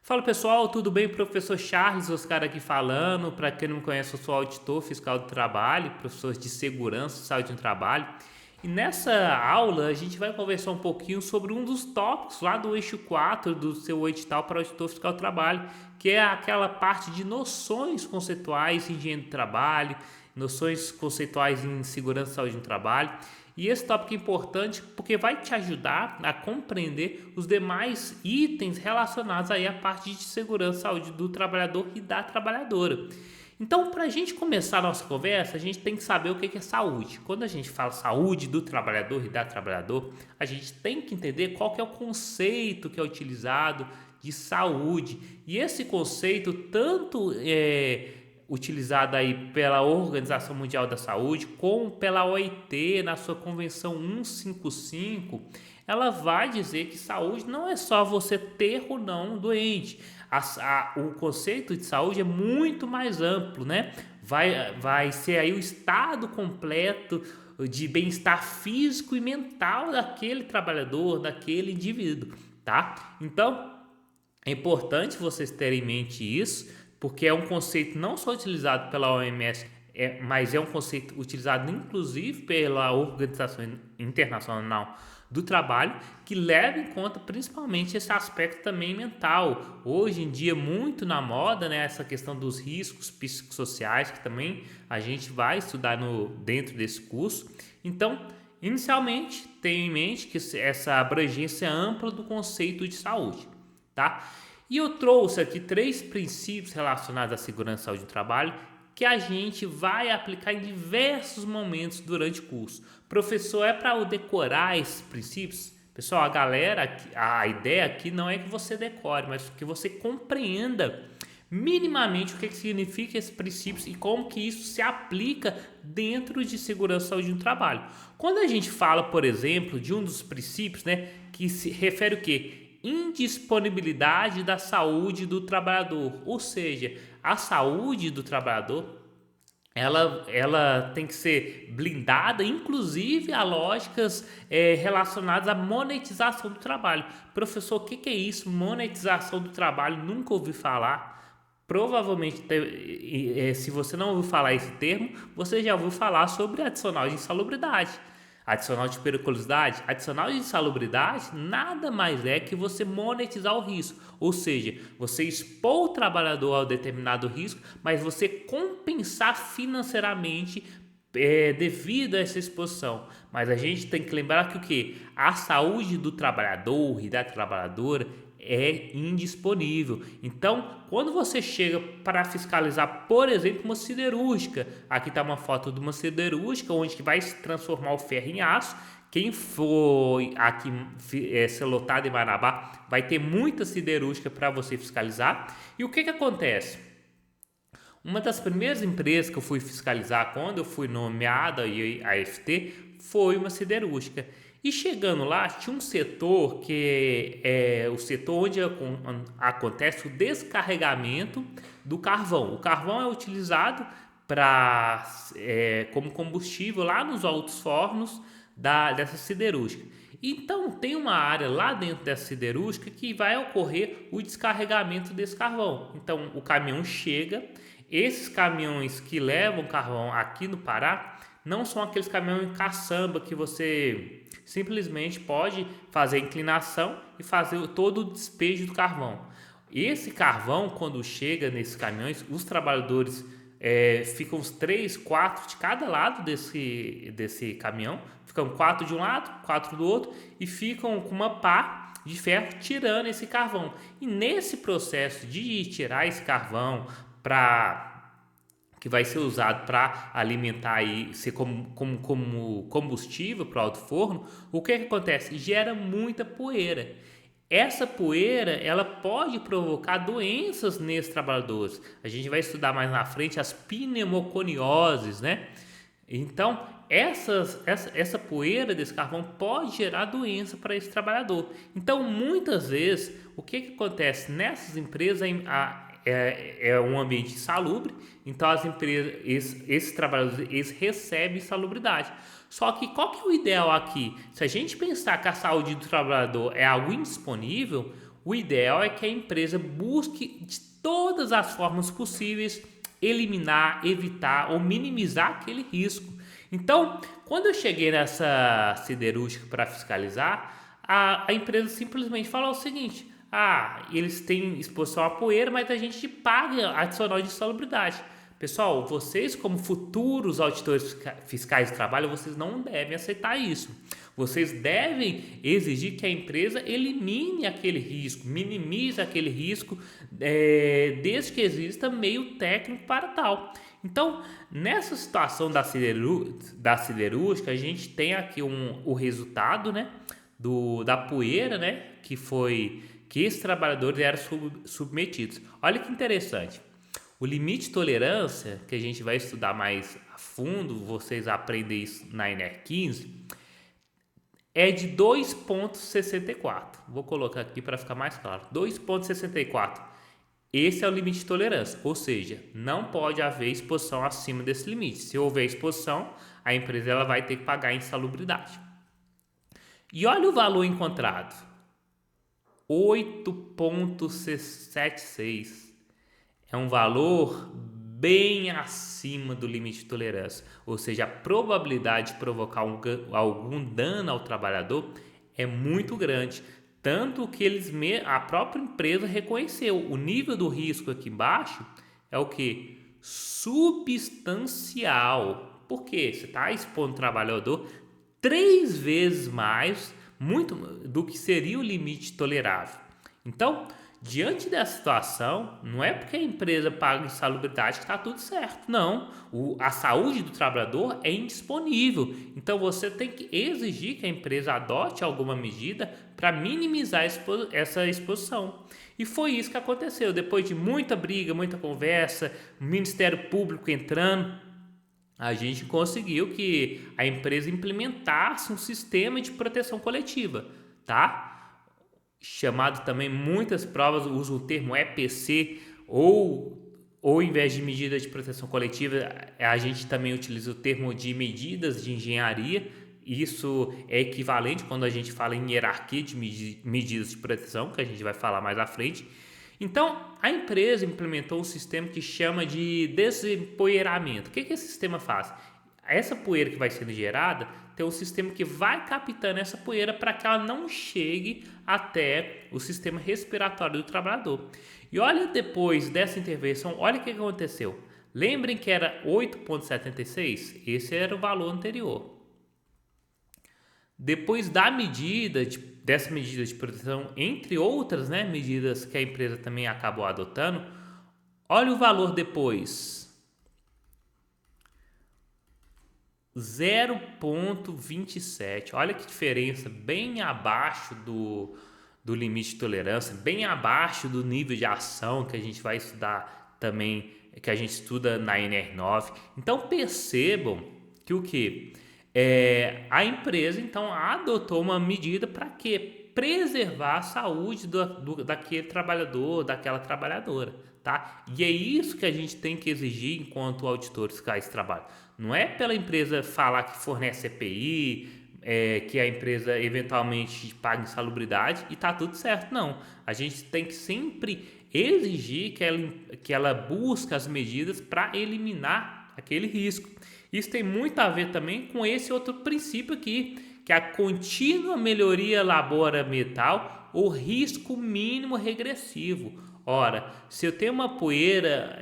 Fala pessoal, tudo bem? Professor Charles Oscar aqui falando. Para quem não me conhece, eu sou auditor fiscal do trabalho, professor de segurança e saúde no trabalho. E nessa aula a gente vai conversar um pouquinho sobre um dos tópicos lá do eixo 4 do seu edital para auditor fiscal do trabalho, que é aquela parte de noções conceituais em higiene do trabalho, noções conceituais em segurança e saúde no trabalho. E esse tópico é importante porque vai te ajudar a compreender os demais itens relacionados aí à parte de segurança e saúde do trabalhador e da trabalhadora. Então, para a gente começar a nossa conversa, a gente tem que saber o que é saúde. Quando a gente fala saúde do trabalhador e da trabalhadora, a gente tem que entender qual que é o conceito que é utilizado de saúde. E esse conceito tanto utilizada aí pela Organização Mundial da Saúde, como pela OIT na sua Convenção 155, ela vai dizer que saúde não é só você ter ou não um doente. O conceito de saúde é muito mais amplo, né? Vai ser aí o estado completo de bem-estar físico e mental daquele trabalhador, daquele indivíduo, tá? Então, é importante vocês terem em mente isso, porque é um conceito não só utilizado pela OMS, mas é um conceito utilizado inclusive pela Organização Internacional do Trabalho, que leva em conta principalmente esse aspecto também mental. Hoje em dia, muito na moda, né, essa questão dos riscos psicossociais, que também a gente vai estudar dentro desse curso. Então, inicialmente, tenha em mente que essa abrangência ampla do conceito de saúde, tá? E eu trouxe aqui 3 princípios relacionados à segurança e saúde do trabalho que a gente vai aplicar em diversos momentos durante o curso. Professor, é para eu decorar esses princípios? Pessoal, a ideia aqui não é que você decore, mas que você compreenda minimamente o que significa esses princípios e como que isso se aplica dentro de segurança e saúde no trabalho. Quando a gente fala, por exemplo, de um dos princípios, né, que se refere o quê? Indisponibilidade da saúde do trabalhador, ou seja, a saúde do trabalhador ela tem que ser blindada, inclusive a lógicas relacionadas à monetização do trabalho. Professor, o que é isso? Monetização do trabalho? Nunca ouvi falar. Provavelmente, se você não ouviu falar esse termo, você já ouviu falar sobre adicional de insalubridade. Adicional de periculosidade, adicional de insalubridade nada mais é que você monetizar o risco, ou seja, você expor o trabalhador ao determinado risco, mas você compensar financeiramente devido a essa exposição. Mas a gente tem que lembrar que o que? A saúde do trabalhador e da trabalhadora é indisponível. Então, quando você chega para fiscalizar, por exemplo, uma siderúrgica, aqui está uma foto de uma siderúrgica onde que vai se transformar o ferro em aço. Quem for aqui ser lotado em Marabá vai ter muita siderúrgica para você fiscalizar. E o que acontece? Uma das primeiras empresas que eu fui fiscalizar quando eu fui nomeado a AFT foi uma siderúrgica. E chegando lá, tinha um setor que é o setor onde acontece o descarregamento do carvão. O carvão é utilizado como combustível lá nos altos fornos dessa siderúrgica. Então, tem uma área lá dentro dessa siderúrgica que vai ocorrer o descarregamento desse carvão. Então, o caminhão chega, esses caminhões que levam carvão aqui no Pará não são aqueles caminhões caçamba que você simplesmente pode fazer a inclinação e fazer todo o despejo do carvão. Esse carvão, quando chega nesses caminhões, os trabalhadores ficam os 3, 4 de cada lado desse caminhão, ficam 4 de um lado, 4 do outro e ficam com uma pá de ferro tirando esse carvão. E nesse processo de tirar esse carvão que vai ser usado para alimentar e ser como combustível para o alto forno, o que acontece? Gera muita poeira. Essa poeira ela pode provocar doenças nesses trabalhadores. A gente vai estudar mais na frente as pneumoconioses, né? Então, essa poeira desse carvão pode gerar doença para esse trabalhador. Então, muitas vezes, o que acontece nessas empresas? É um ambiente insalubre, então as empresas, esses trabalhadores, eles recebem insalubridade. Só que qual que é o ideal aqui? Se a gente pensar que a saúde do trabalhador é algo indisponível, o ideal é que a empresa busque de todas as formas possíveis eliminar, evitar ou minimizar aquele risco. Então, quando eu cheguei nessa siderúrgica para fiscalizar, a empresa simplesmente falou o seguinte: eles têm exposição à poeira, mas a gente paga adicional de insalubridade. Pessoal, vocês como futuros auditores fiscais de trabalho, vocês não devem aceitar isso. Vocês devem exigir que a empresa elimine aquele risco, minimize aquele risco, desde que exista meio técnico para tal. Então, nessa situação da siderúrgica, a gente tem aqui o resultado, né, da poeira, né, que esses trabalhadores eram submetidos. Olha que interessante. O limite de tolerância, que a gente vai estudar mais a fundo, vocês aprendem isso na NR15, é de 2,64. Vou colocar aqui para ficar mais claro. 2,64. Esse é o limite de tolerância, ou seja, não pode haver exposição acima desse limite. Se houver exposição, a empresa ela vai ter que pagar a insalubridade. E olha o valor encontrado. 8,76. É um valor bem acima do limite de tolerância, ou seja, a probabilidade de provocar algum dano ao trabalhador é muito grande, tanto que a própria empresa reconheceu. O nível do risco aqui embaixo é o que? Substancial. Por quê? Você está expondo o trabalhador 3 vezes mais muito do que seria o limite tolerável. Então, diante dessa situação, não é porque a empresa paga insalubridade que está tudo certo. Não, a saúde do trabalhador é indisponível. Então você tem que exigir que a empresa adote alguma medida para minimizar essa exposição. E foi isso que aconteceu. Depois de muita briga, muita conversa, o Ministério Público entrando, a gente conseguiu que a empresa implementasse um sistema de proteção coletiva, tá? Chamado também, muitas provas usam o termo EPC, ou em vez de medidas de proteção coletiva, a gente também utiliza o termo de medidas de engenharia. Isso é equivalente quando a gente fala em hierarquia de medidas de proteção, que a gente vai falar mais à frente. Então, a empresa implementou um sistema que chama de desempoeiramento. O que esse sistema faz? Essa poeira que vai sendo gerada, tem um sistema que vai captando essa poeira para que ela não chegue até o sistema respiratório do trabalhador. E olha, depois dessa intervenção, olha o que aconteceu. Lembrem que era 8,76? Esse era o valor anterior. Depois dessa medida de proteção, entre outras, né, medidas que a empresa também acabou adotando, olha o valor depois. 0,27. Olha que diferença, bem abaixo do limite de tolerância, bem abaixo do nível de ação que a gente vai estudar também, que a gente estuda na NR9. Então percebam que o que? A empresa então adotou uma medida para quê? Preservar a saúde daquele trabalhador, daquela trabalhadora, tá? E é isso que a gente tem que exigir enquanto auditores fiscais de trabalho. Não é pela empresa falar que fornece EPI, que a empresa eventualmente paga insalubridade e tá tudo certo. Não, a gente tem que sempre exigir que ela busque as medidas para eliminar aquele risco. Isso tem muito a ver também com esse outro princípio aqui, que é a contínua melhoria laboral ou risco mínimo regressivo. Ora, se eu tenho uma poeira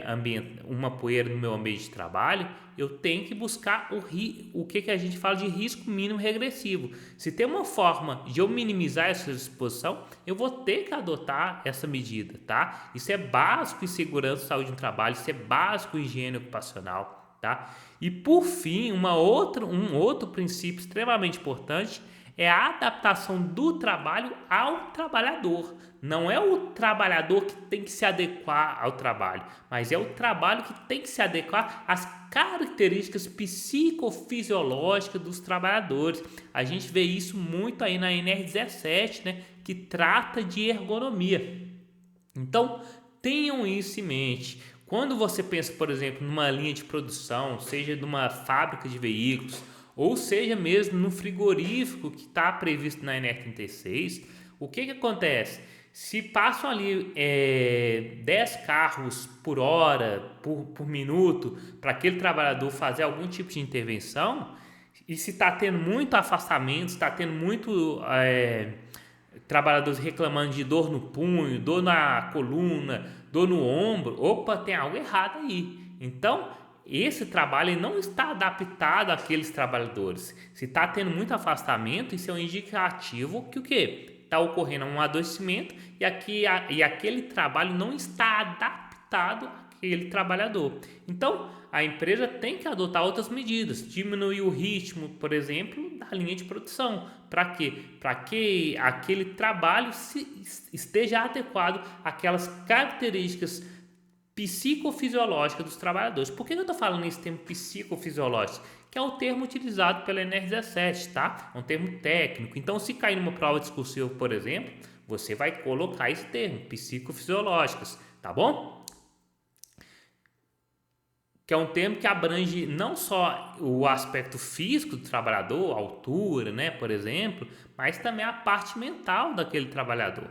no meu ambiente de trabalho, eu tenho que buscar o que a gente fala de risco mínimo regressivo. Se tem uma forma de eu minimizar essa exposição, eu vou ter que adotar essa medida, tá? Isso é básico em segurança e saúde no trabalho, isso é básico em higiene ocupacional, tá? E por fim, um outro princípio extremamente importante é a adaptação do trabalho ao trabalhador. Não é o trabalhador que tem que se adequar ao trabalho, mas é o trabalho que tem que se adequar às características psicofisiológicas dos trabalhadores. A gente vê isso muito aí na NR17, né, que trata de ergonomia. Então, tenham isso em mente. Quando você pensa, por exemplo, numa linha de produção, seja numa fábrica de veículos, ou seja mesmo no frigorífico que está previsto na NR36, o que acontece? Se passam ali 10 carros por hora, por minuto, para aquele trabalhador fazer algum tipo de intervenção, e se está tendo muito afastamento, está tendo muito trabalhadores reclamando de dor no punho, dor na coluna, dor no ombro, opa, tem algo errado aí. Então, esse trabalho não está adaptado àqueles trabalhadores. Se está tendo muito afastamento, isso é um indicativo que o quê? Está ocorrendo um adoecimento e aquele trabalho não está adaptado àquele trabalhador. Então, a empresa tem que adotar outras medidas, diminuir o ritmo, por exemplo, da linha de produção. Para quê? Para que aquele trabalho esteja adequado àquelas características psicofisiológicas dos trabalhadores. Por que eu estou falando esse termo psicofisiológico? Que é o termo utilizado pela NR17, tá? É um termo técnico. Então, se cair numa prova discursiva, por exemplo, você vai colocar esse termo, psicofisiológicas, tá bom? Que é um termo que abrange não só o aspecto físico do trabalhador, a altura, né, por exemplo, mas também a parte mental daquele trabalhador.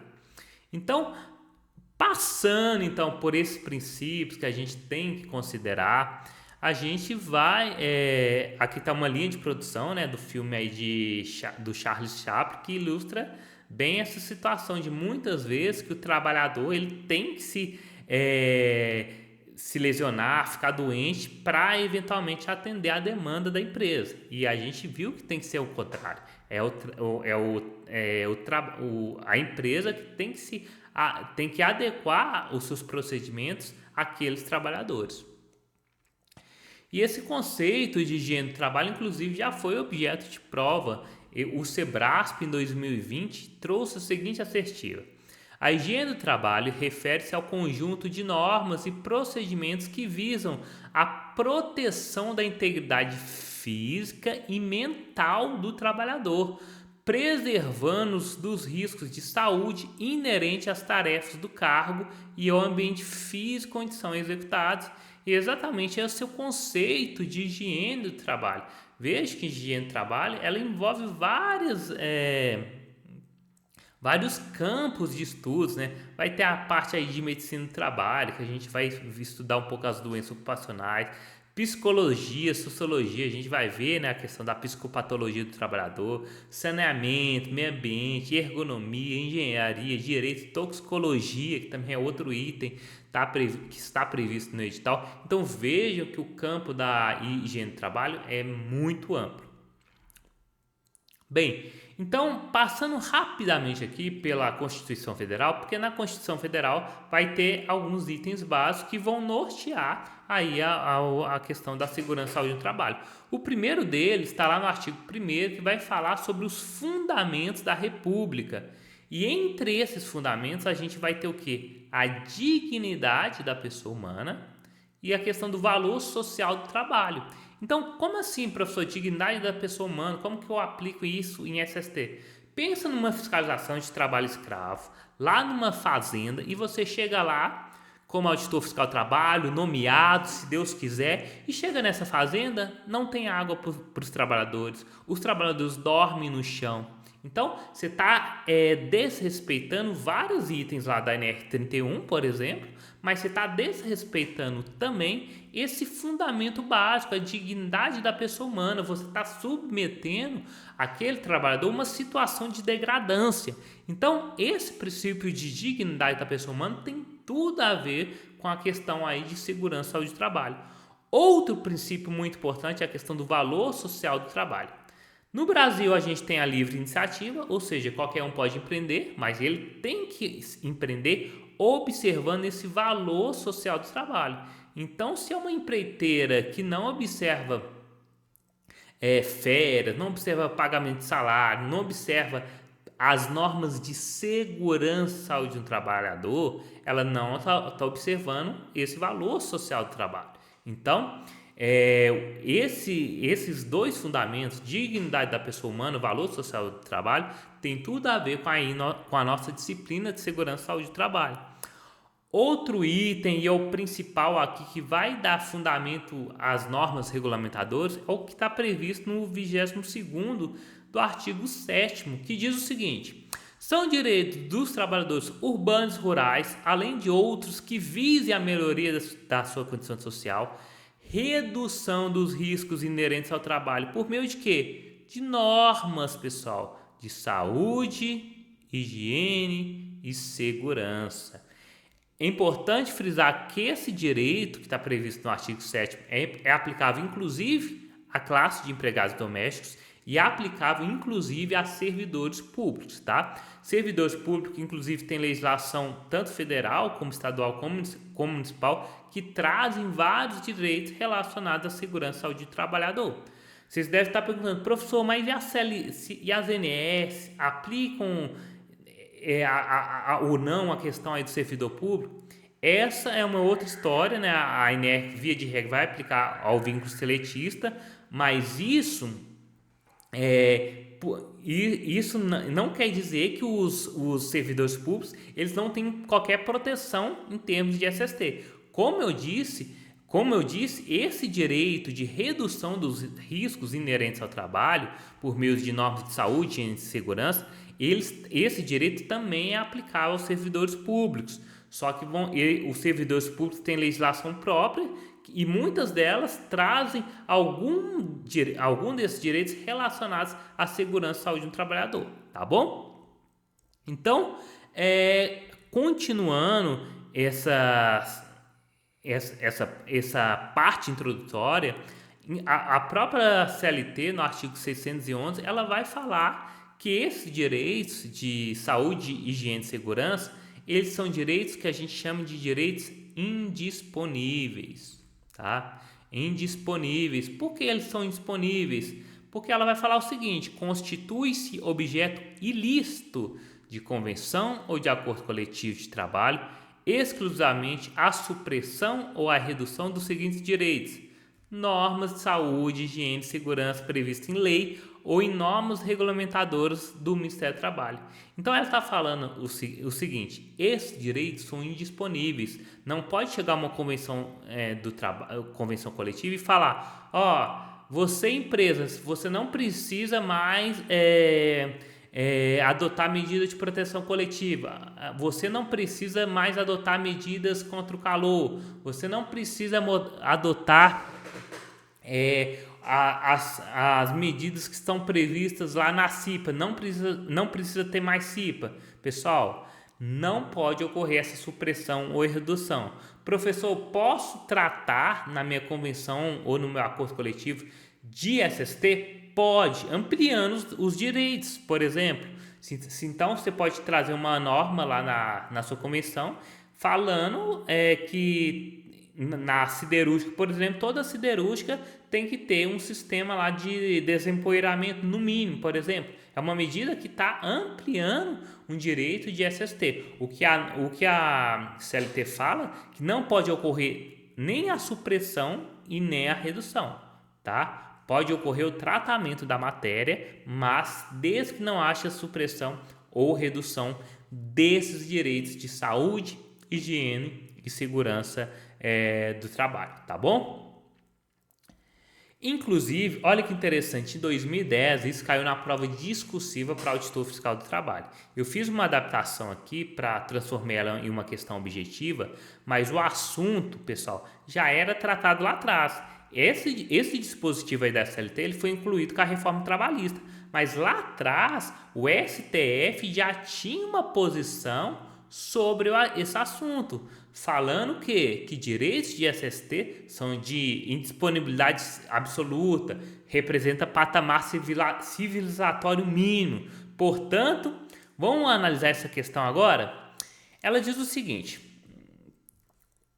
Então, passando então por esses princípios que a gente tem que considerar, a gente vai aqui está uma linha de produção, né, do filme aí do Charles Chaplin, que ilustra bem essa situação de muitas vezes que o trabalhador ele tem que se lesionar, ficar doente para eventualmente atender a demanda da empresa. E a gente viu que tem que ser o contrário. A empresa que tem que adequar os seus procedimentos àqueles trabalhadores. E esse conceito de higiene do trabalho, inclusive, já foi objeto de prova. O Sebrasp, em 2020, trouxe a seguinte assertiva: a higiene do trabalho refere-se ao conjunto de normas e procedimentos que visam a proteção da integridade física e mental do trabalhador, preservando-os dos riscos de saúde inerentes às tarefas do cargo e ao ambiente físico onde são executados. E exatamente esse é o conceito de higiene do trabalho. Veja que a higiene do trabalho ela envolve vários campos de estudos, né? Vai ter a parte aí de medicina do trabalho, que a gente vai estudar um pouco as doenças ocupacionais, psicologia, sociologia, a gente vai ver, né, a questão da psicopatologia do trabalhador, saneamento, meio ambiente, ergonomia, engenharia, direito, toxicologia, que também é outro item que está previsto no edital. Então vejam que o campo da higiene do trabalho é muito amplo. Bem, então passando rapidamente aqui pela Constituição Federal, porque na Constituição Federal vai ter alguns itens básicos que vão nortear aí a questão da segurança e saúde do trabalho. O primeiro deles está lá no artigo 1º, que vai falar sobre os fundamentos da República. E entre esses fundamentos a gente vai ter o quê? A dignidade da pessoa humana e a questão do valor social do trabalho. Então, como assim, professor, dignidade da pessoa humana? Como que eu aplico isso em SST? Pensa numa fiscalização de trabalho escravo, lá numa fazenda, e você chega lá como auditor fiscal do trabalho, nomeado, se Deus quiser, e chega nessa fazenda, não tem água para os trabalhadores dormem no chão. Então, você está desrespeitando vários itens lá da NR31, por exemplo, mas você está desrespeitando também esse fundamento básico, a dignidade da pessoa humana. Você está submetendo aquele trabalhador a uma situação de degradância. Então, esse princípio de dignidade da pessoa humana tem tudo a ver com a questão aí de segurança e saúde do trabalho. Outro princípio muito importante é a questão do valor social do trabalho. No Brasil, a gente tem a livre iniciativa, ou seja, qualquer um pode empreender, mas ele tem que empreender observando esse valor social do trabalho. Então, se é uma empreiteira que não observa férias, não observa pagamento de salário, não observa as normas de segurança e saúde do trabalhador, ela não está observando esse valor social do trabalho. Então, esses dois fundamentos, dignidade da pessoa humana, valor social do trabalho, tem tudo a ver com a nossa disciplina de segurança e saúde do trabalho. Outro item, e é o principal aqui, que vai dar fundamento às normas regulamentadoras, é o que está previsto no 22º do artigo 7º, que diz o seguinte: São direitos dos trabalhadores urbanos e rurais, além de outros que visem a melhoria da sua condição social, redução dos riscos inerentes ao trabalho por meio de quê? De normas, pessoal, de saúde, higiene e segurança. É importante frisar que esse direito que está previsto no artigo 7º é aplicável inclusive à classe de empregados domésticos e é aplicável inclusive a servidores públicos, tá? Servidores públicos, inclusive, tem legislação tanto federal como estadual como municipal que trazem vários direitos relacionados à segurança e saúde do trabalhador. Vocês devem estar perguntando, professor, mas e as ANS aplicam ou não a questão aí do servidor público? Essa é uma outra história, né? A ANR, via de regra, vai aplicar ao vínculo seletista, mas isso não quer dizer que os servidores públicos eles não têm qualquer proteção em termos de SST. Como eu disse, esse direito de redução dos riscos inerentes ao trabalho por meio de normas de saúde e de segurança, esse direito também é aplicável aos servidores públicos. Só que os servidores públicos têm legislação própria e muitas delas trazem algum desses direitos relacionados à segurança e saúde do trabalhador, tá bom? Então, continuando essa parte introdutória, a própria CLT, no artigo 611, ela vai falar que esses direitos de saúde, higiene e segurança, eles são direitos que a gente chama de direitos indisponíveis, tá? Indisponíveis. Por que eles são indisponíveis? Porque ela vai falar o seguinte: constitui-se objeto ilícito de convenção ou de acordo coletivo de trabalho exclusivamente a supressão ou a redução dos seguintes direitos: normas de saúde, higiene e segurança previstas em lei ou em normas regulamentadoras do Ministério do Trabalho. Então ela está falando o seguinte: esses direitos são indisponíveis. Não pode chegar uma convenção convenção coletiva e falar: você empresa, você não precisa mais adotar medidas de proteção coletiva, você não precisa mais adotar medidas contra o calor, você não precisa adotar as medidas que estão previstas lá na CIPA, não precisa ter mais CIPA. Pessoal, não pode ocorrer essa supressão ou redução. Professor, posso tratar na minha convenção ou no meu acordo coletivo de SST? Pode, ampliando os direitos, por exemplo. Então, você pode trazer uma norma lá na sua convenção falando que na siderúrgica, por exemplo, toda siderúrgica tem que ter um sistema lá de desempoeiramento no mínimo, por exemplo. É uma medida que está ampliando um direito de SST. O que a CLT fala que não pode ocorrer nem a supressão e nem a redução, tá? Pode ocorrer o tratamento da matéria, mas desde que não haja supressão ou redução desses direitos de saúde, higiene e segurança do trabalho, tá bom? Inclusive, olha que interessante, em 2010 isso caiu na prova discursiva para auditor fiscal do trabalho. Eu fiz uma adaptação aqui para transformar ela em uma questão objetiva, mas o assunto, pessoal, já era tratado lá atrás. Esse dispositivo aí da CLT ele foi incluído com a reforma trabalhista, mas lá atrás o STF já tinha uma posição sobre esse assunto, falando que direitos de SST são de indisponibilidade absoluta, representa patamar civilizatório mínimo. Portanto, vamos analisar essa questão agora? Ela diz o seguinte: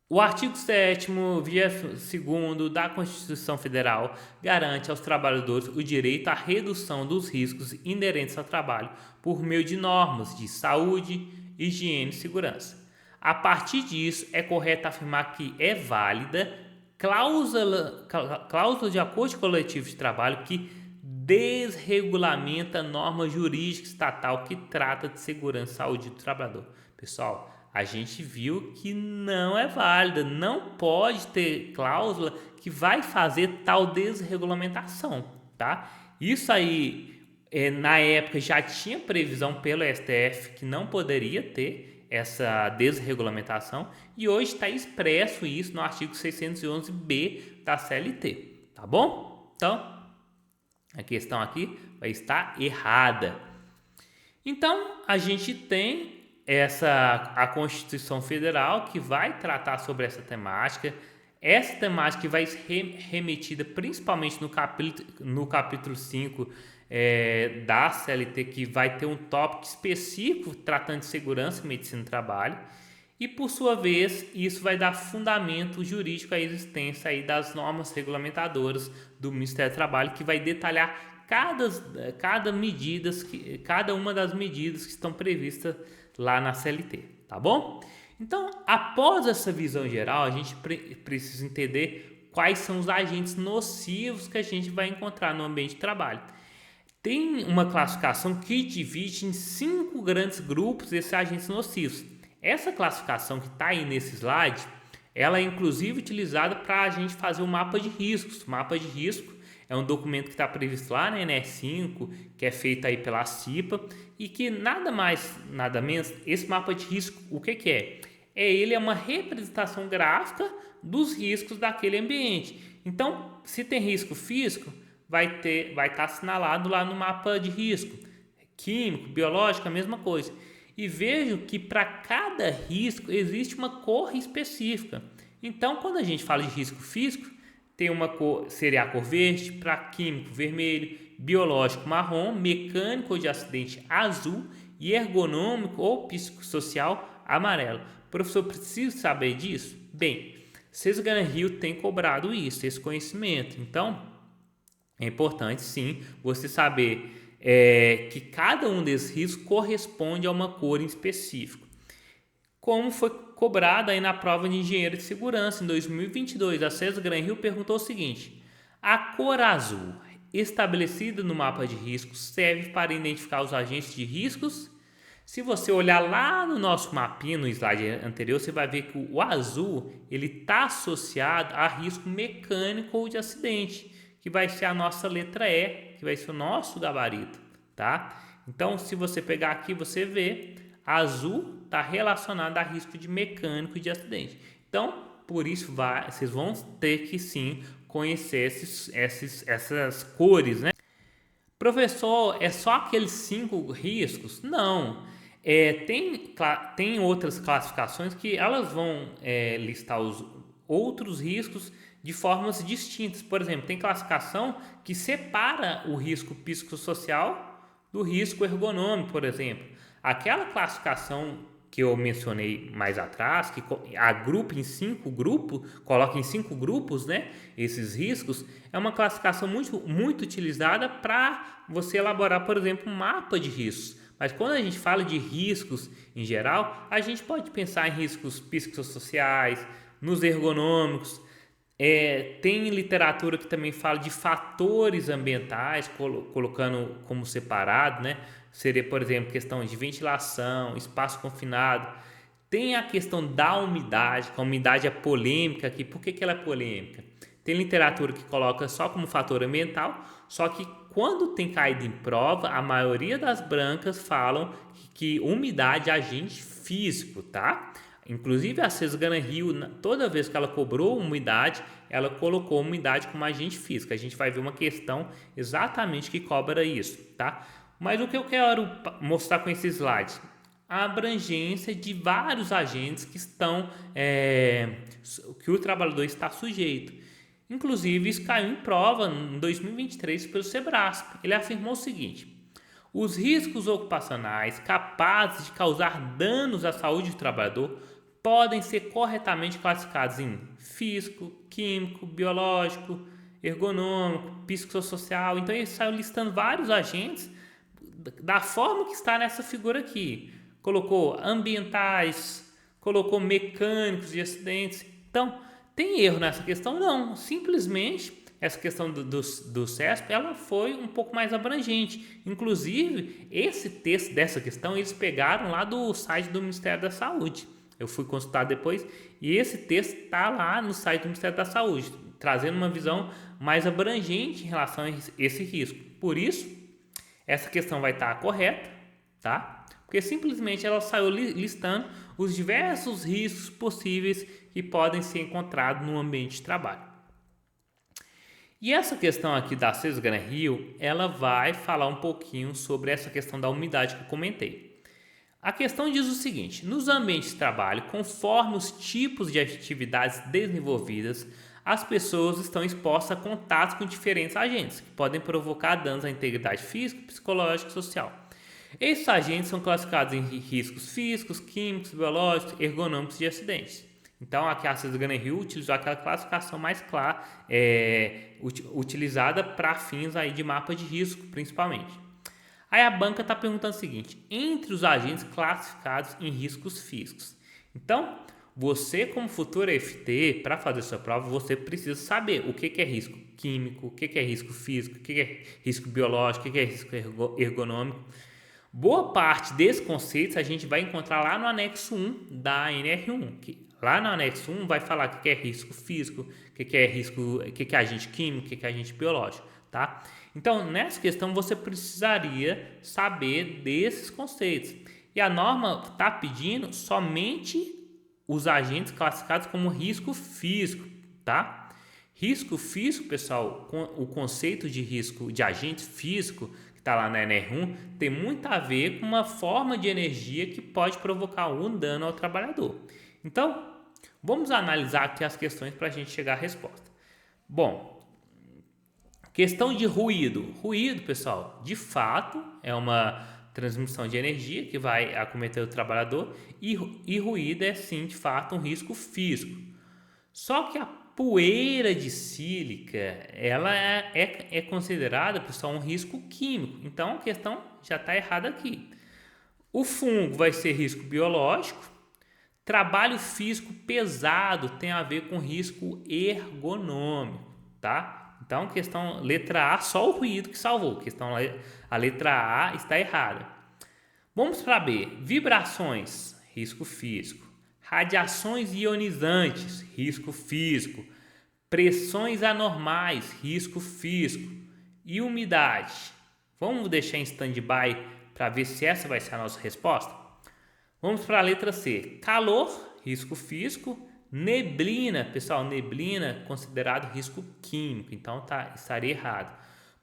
o artigo 7º, 2º da Constituição Federal garante aos trabalhadores o direito à redução dos riscos inerentes ao trabalho por meio de normas de saúde, higiene e segurança. A partir disso, é correto afirmar que é válida cláusula de acordo coletivo de trabalho que desregulamenta a norma jurídica estatal que trata de segurança e saúde do trabalhador. Pessoal, a gente viu que não é válida, não pode ter cláusula que vai fazer tal desregulamentação, tá? Isso aí Na época já tinha previsão pelo STF que não poderia ter essa desregulamentação e hoje está expresso isso no artigo 611-B da CLT, tá bom? Então, a questão aqui vai estar errada. Então, a gente tem a Constituição Federal que vai tratar sobre essa temática. Essa temática vai ser remetida principalmente no capítulo 5 da CLT, que vai ter um tópico específico tratando de segurança e medicina do trabalho. E, por sua vez, isso vai dar fundamento jurídico à existência aí das normas regulamentadoras do Ministério do Trabalho, que vai detalhar cada uma das medidas que estão previstas lá na CLT, tá bom? Então, após essa visão geral, a gente precisa entender quais são os agentes nocivos que a gente vai encontrar no ambiente de trabalho. Tem uma classificação que divide em 5 grandes grupos esses agentes nocivos. Essa classificação que está aí nesse slide, ela é inclusive utilizada para a gente fazer um mapa de riscos. O mapa de risco é um documento que está previsto lá na NR5, que é feito aí pela CIPA, e que nada mais, nada menos, esse mapa de risco, o que é? Ele é uma representação gráfica dos riscos daquele ambiente. Então, se tem risco físico, vai estar assinalado lá no mapa de risco. Químico, biológico, a mesma coisa. E vejo que para cada risco existe uma cor específica. Então, quando a gente fala de risco físico, tem uma cor, seria a cor verde, para químico vermelho, biológico marrom, mecânico ou de acidente azul e ergonômico ou psicossocial amarelo. Professor, preciso saber disso? Bem, Cesar Rio tem cobrado isso, esse conhecimento. Então, é importante sim você saber que cada um desses riscos corresponde a uma cor em específico. Como foi cobrado aí na prova de engenheiro de segurança em 2022, a Cesar Rio perguntou o seguinte: a cor azul estabelecida no mapa de riscos serve para identificar os agentes de riscos? Se você olhar lá no nosso mapinha, no slide anterior, você vai ver que o azul ele está associado a risco mecânico ou de acidente, que vai ser a nossa letra E, que vai ser o nosso gabarito, tá? Então, se você pegar aqui, você vê, azul está relacionado a risco de mecânico e de acidente. Então, por isso, vocês vão ter que sim conhecer essas cores, né? Professor, é só aqueles 5 riscos? Não. Tem outras classificações que elas vão listar os outros riscos de formas distintas. Por exemplo, tem classificação que separa o risco psicossocial do risco ergonômico, por exemplo. Aquela classificação que eu mencionei mais atrás, que agrupa em 5 grupos, coloca em 5 grupos, né, esses riscos, é uma classificação muito, muito utilizada para você elaborar, por exemplo, um mapa de riscos. Mas quando a gente fala de riscos em geral, a gente pode pensar em riscos psicossociais, nos ergonômicos. Tem literatura que também fala de fatores ambientais, colocando como separado, né? Seria, por exemplo, questão de ventilação, espaço confinado. Tem a questão da umidade, que a umidade é polêmica aqui. Por que ela é polêmica? Tem literatura que coloca só como fator ambiental, só que quando tem caído em prova, a maioria das brancas falam que umidade é agente físico, tá? Inclusive a Cesar Rio, toda vez que ela cobrou umidade, ela colocou umidade como agente físico. A gente vai ver uma questão exatamente que cobra isso, tá? Mas o que eu quero mostrar com esse slide? A abrangência de vários agentes que que o trabalhador está sujeito. Inclusive, isso caiu em prova em 2023 pelo Sebrasp. Ele afirmou o seguinte: os riscos ocupacionais capazes de causar danos à saúde do trabalhador podem ser corretamente classificados em físico, químico, biológico, ergonômico, psicossocial. Então, ele saiu listando vários agentes da forma que está nessa figura aqui. Colocou ambientais, colocou mecânicos de acidentes. Então, tem erro nessa questão? Não. Simplesmente, essa questão do CESP, ela foi um pouco mais abrangente. Inclusive, esse texto dessa questão, eles pegaram lá do site do Ministério da Saúde. Eu fui consultar depois e esse texto está lá no site do Ministério da Saúde, trazendo uma visão mais abrangente em relação a esse risco. Por isso, essa questão vai estar correta, tá? Porque simplesmente ela saiu listando os diversos riscos possíveis que podem ser encontrados no ambiente de trabalho. E essa questão aqui da César Graham Hill, ela vai falar um pouquinho sobre essa questão da umidade que eu comentei. A questão diz o seguinte: nos ambientes de trabalho, conforme os tipos de atividades desenvolvidas, as pessoas estão expostas a contatos com diferentes agentes, que podem provocar danos à integridade física, psicológica e social. Esses agentes são classificados em riscos físicos, químicos, biológicos, ergonômicos e acidentes. Então, aqui a César Graham Hill utilizou aquela classificação mais clara, utilizada para fins aí de mapa de risco, principalmente. Aí a banca está perguntando o seguinte: entre os agentes classificados em riscos físicos. Então, você como futuro FT, para fazer sua prova, você precisa saber o que é risco químico, o que é risco físico, o que é risco biológico, o que é risco ergonômico. Boa parte desses conceitos a gente vai encontrar lá no anexo 1 da NR1, que lá no anexo 1 vai falar o que é risco físico, o que é risco, o que é agente químico, o que é agente biológico, tá? Então, nessa questão você precisaria saber desses conceitos. E a norma está pedindo somente os agentes classificados como risco físico, tá? Risco físico, pessoal, o conceito de risco de agente físico que está lá na NR1 tem muito a ver com uma forma de energia que pode provocar um dano ao trabalhador. Então, vamos analisar aqui as questões para a gente chegar à resposta. Bom, questão de ruído. Ruído, pessoal, de fato é uma transmissão de energia que vai acometer o trabalhador e ruído é sim, de fato, um risco físico. Só que a poeira de sílica, ela é considerada, pessoal, um risco químico. Então, a questão já está errada aqui. O fungo vai ser risco biológico. Trabalho físico pesado tem a ver com risco ergonômico, tá? Então, questão letra A, só o ruído que salvou. A letra A está errada. Vamos para B. Vibrações, risco físico. Radiações ionizantes, risco físico. Pressões anormais, risco físico. E umidade. Vamos deixar em stand-by para ver se essa vai ser a nossa resposta? Vamos para a letra C. Calor, risco físico. Neblina, pessoal, neblina considerado risco químico, então estaria errado.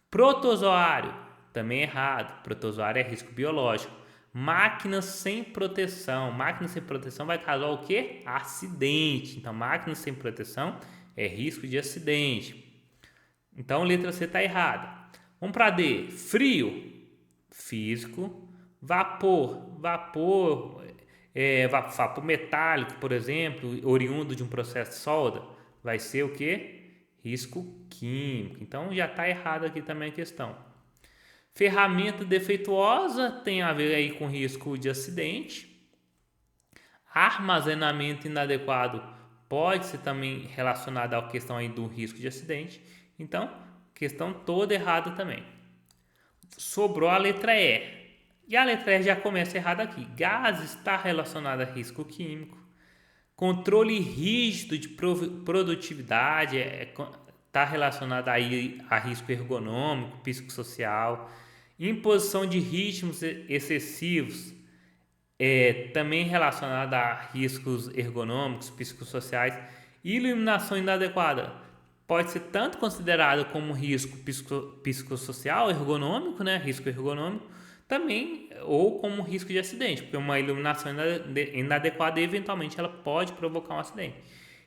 Protozoário, também errado. Protozoário é risco biológico. Máquinas sem proteção. Máquina sem proteção vai causar o quê? Acidente. Então, máquina sem proteção é risco de acidente. Então, letra C está errada. Vamos para D. Frio, físico. Vapor metálico, por exemplo, oriundo de um processo de solda, vai ser o quê? Risco químico. Então, já está errado aqui também a questão. Ferramenta defeituosa tem a ver aí com risco de acidente. Armazenamento inadequado pode ser também relacionado à questão aí do risco de acidente. Então, questão toda errada também. Sobrou a letra E. E a letra E já começa errada aqui. Gás está relacionado a risco químico. Controle rígido de produtividade está relacionado aí a risco ergonômico, psicossocial. Imposição de ritmos excessivos também relacionada a riscos ergonômicos, psicossociais. Iluminação inadequada pode ser tanto considerada como risco psicossocial, ergonômico, né? Risco ergonômico, também, ou como risco de acidente, porque uma iluminação inadequada eventualmente ela pode provocar um acidente.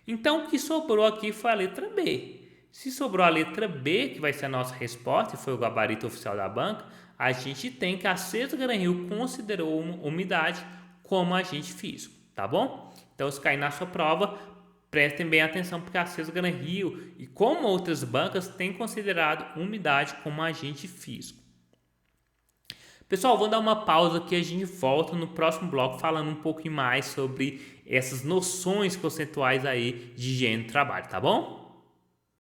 Então, o que sobrou aqui foi a letra B. Se sobrou a letra B, que vai ser a nossa resposta, e foi o gabarito oficial da banca, a gente tem que a César Graham Hill considerou umidade como agente físico, tá bom? Então, se cair na sua prova, prestem bem atenção, porque a César Graham Hill, e como outras bancas, tem considerado umidade como agente físico. Pessoal, vou dar uma pausa que a gente volta no próximo bloco falando um pouquinho mais sobre essas noções conceituais aí de higiene do trabalho, tá bom?